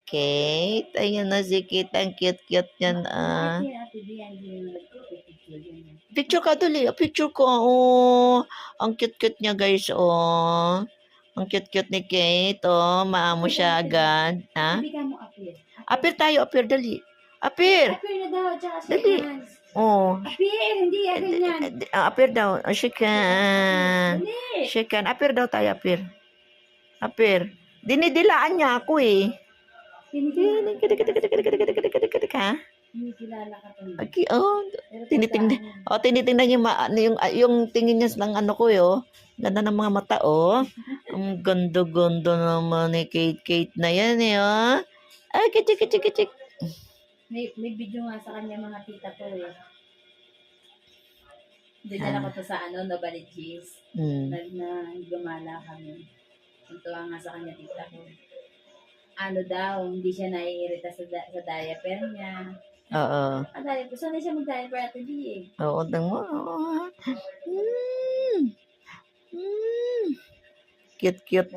Kate. Ayun na si Kate. Ang cute-cute niyan. Picture ka dali. Picture ko. Oh. Ang cute-cute niya guys. Oh. Ang cute-cute ni Kate. Oh. Maamo siya agad. Ha? Apir tayo. Apir dali. Apir. Apir na daw. Tsaka Dali. Oh. Apir. Hindi yan ganyan. Apir daw. Shikan. Shikan. Apir daw tayo. Apir. Apir. Dinidilaan niya ako eh. Ha? Okay, oh. Tinitingnan yung tingin niya ng ano ko, oh. Ganda ng mga mata, oh. Ang ganda-ganda naman ni Kate na yan, eh, oh. Ay, kichik. May video nga sa kanya mga tita ko, eh. Dinala ko to sa Nobody Cheese. Na gumala kami. Tuntua nga sa kanya tita ko. Ano daw, hindi siya naiirita sa diaper niya. Oo. Diaper. Sanay siya mag-diaper at hindi eh. Oo, mo. Cute.